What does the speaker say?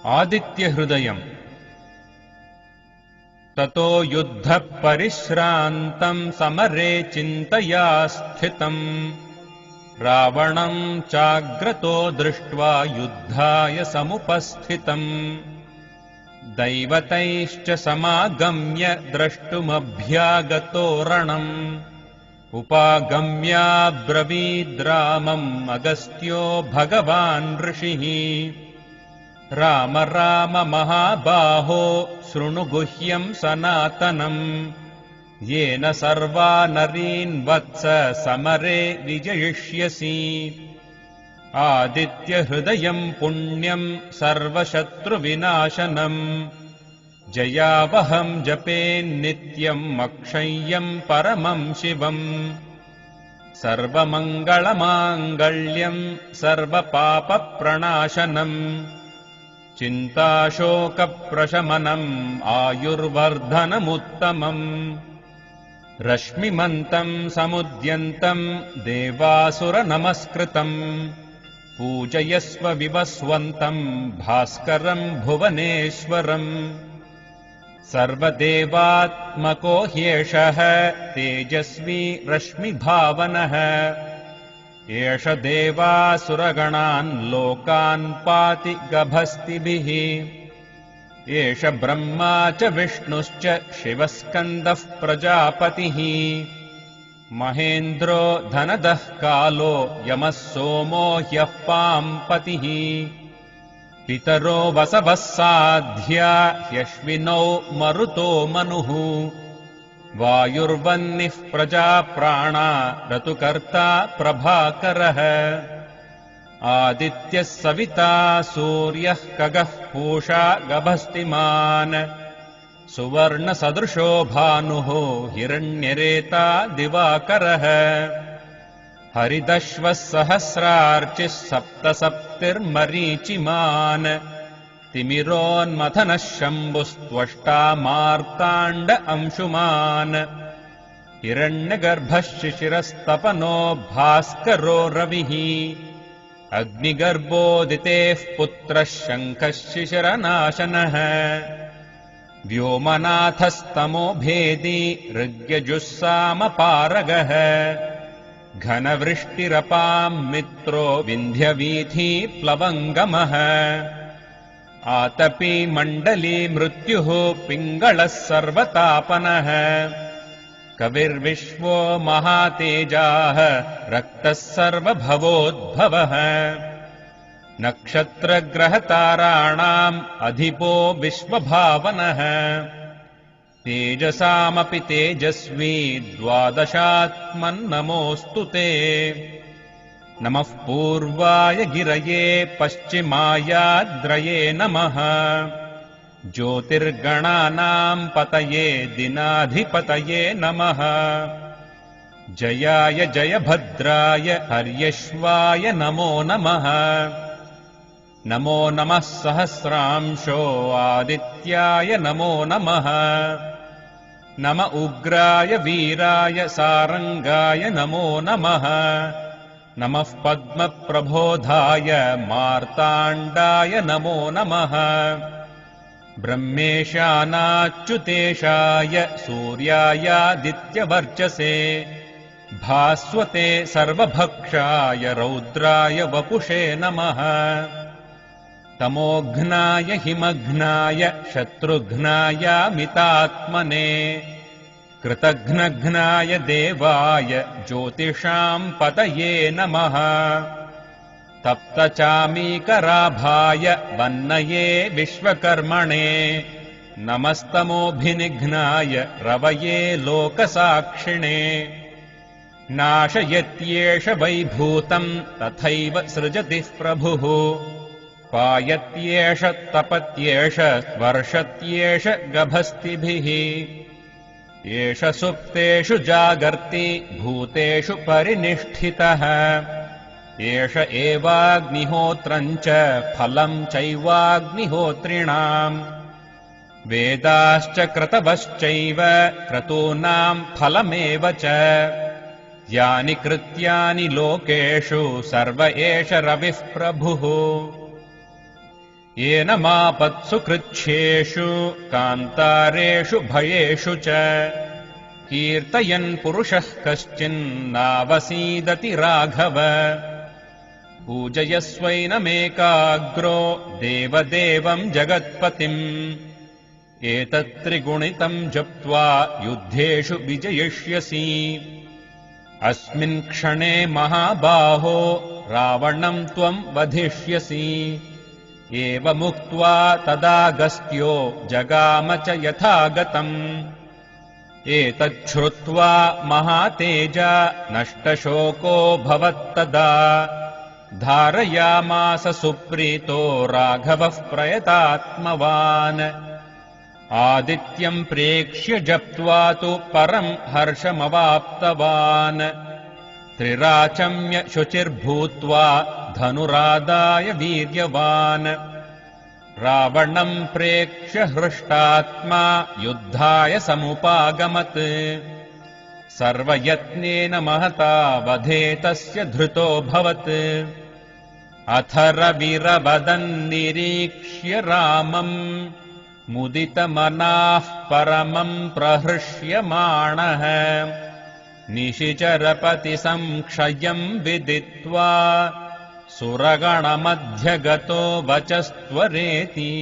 आदित्यहृदयम्। ततो युद्धः परिश्रान्तम् समरे चिन्तया स्थितम् रावणम् चाग्रतो दृष्ट्वा युद्धाय समुपस्थितम् दैवतैश्च समागम्य द्रष्टुमभ्यागतो रणम् उपागम्याब्रवीद्रामम् अगस्त्यो भगवान् ऋषिः राम राम महाबाहो शृणु गुह्यम् सनातनम् येन सर्वा नरीन् वत्स समरे विजयिष्यसि आदित्यहृदयम् पुण्यम् सर्वशत्रुविनाशनम् जयावहम् जपेन्नित्यम् अक्षय्यम् परमम् शिवम् सर्वमङ्गलमाङ्गल्यम् सर्वपापप्रणाशनम् चिन्ताशोकप्रशमनम् आयुर्वर्धनमुत्तमम् रश्मिमन्तम् समुद्यन्तम् देवासुरनमस्कृतम् पूजयस्व विवस्वन्तम् भास्करम् भुवनेश्वरम् सर्वदेवात्मको ह्येषः तेजस्वी रश्मिभावनः एष देवासुरगणान् लोकान् पाति गभस्तिभिः एष ब्रह्मा च विष्णुश्च शिवस्कन्दः प्रजापतिः महेन्द्रो धनदः कालो यमः सोमो ह्यः पाम्पतिः पितरो वसवः साध्या ह्यश्विनौ मरुतो मनुः वायुर्वह्निः प्रजाप्राणा ऋतुकर्ता प्रभाकरः आदित्यः सविता सूर्यः खगः पूषा गभस्तिमान् सुवर्णसदृशो भानुः हिरण्यरेता दिवाकरः हरिदश्वः सहस्रार्चिः सप्तसप्तिर्मरीचिमान् तिमिरोन्मथनः शम्भुस्त्वष्टा मार्ताण्ड अंशुमान् हिरण्यगर्भः शिशिरस्तपनो भास्करो रविः अग्निगर्भोदितेः पुत्रः शङ्खः शिशिरनाशनः व्योमनाथस्तमो भेदी ऋग्यजुस्सामपारगः घनवृष्टिरपाम् मित्रो विन्ध्यवीथी प्लवङ्गमः आतपी मण्डली मृत्युः पिङ्गळः सर्वतापनः कविर्विश्वो महातेजाः रक्तः सर्वभवोद्भवः नक्षत्रग्रहताराणाम् अधिपो विश्वभावनः तेजसामपि तेजस्वी द्वादशात्मन्नमोऽस्तु ते नमः पूर्वाय गिरये पश्चिमायाद्रये नमः ज्योतिर्गणानाम् पतये दिनाधिपतये नमः जयाय जयभद्राय हर्यश्वाय नमो नमः नमो नमः सहस्रांशो आदित्याय नमो नमः नम उग्राय वीराय सारङ्गाय नमो नमः नमः पद्मप्रबोधाय मार्ताण्डाय नमो नमः ब्रह्मेशानाच्युतेशाय सूर्यायादित्यवर्चसे भास्वते सर्वभक्षाय रौद्राय वपुषे नमः तमोघ्नाय हिमघ्नाय शत्रुघ्नायामितात्मने कृतघ्नघ्नाय देवाय ज्योतिषाम् पतये नमः तप्तचामीकराभाय वह्नये विश्वकर्मणे नमस्तमोभिनिघ्नाय रवये लोकसाक्षिणे नाशयत्येष वैभूतम् तथैव सृजति प्रभुः पायत्येष तपत्येष वर्षत्येष गभस्तिभिः एष सुप्तेषु जागर्ति भूतेषु परिनिष्ठितः एष एवाग्निहोत्रम् च फलम् चैवाग्निहोत्रिणाम् वेदाश्च क्रतवश्चैव क्रतूनाम् फलमेव च यानि कृत्यानि लोकेषु सर्व एष रविः प्रभुः येन मापत्सु कृच्छ्रेषु कान्तारेषु भयेषु च कीर्तयन् पुरुषः कश्चिन्नावसीदति राघव पूजयस्वैनमेकाग्रो देवदेवम् जगत्पतिम् एतत्त्रिगुणितम् जप्त्वा युद्धेषु विजयिष्यसि अस्मिन् क्षणे महाबाहो रावणम् त्वम् वधिष्यसि एवमुक्त्वा तदागस्त्यो जगाम च यथागतम् एतच्छ्रुत्वा महातेजा नष्टशोको भवत्तदा धारयामास सुप्रीतो राघवः प्रयतात्मवान् आदित्यम् प्रेक्ष्य जप्त्वा तु परम् हर्षमवाप्तवान् त्रिराचम्य शुचिर्भूत्वा धनुरादाय वीर्यवान् रावणम् प्रेक्ष्य हृष्टात्मा युद्धाय समुपागमत् सर्वयत्नेन महता वधे तस्य धृतोऽभवत् अथ रविरवदन्निरीक्ष्य रामम् मुदितमनाः परमम् प्रहृष्यमाणः निशिचरपतिसंक्षयम् विदित्वा सुरगणमध्यगतो वचस्त्वरेति।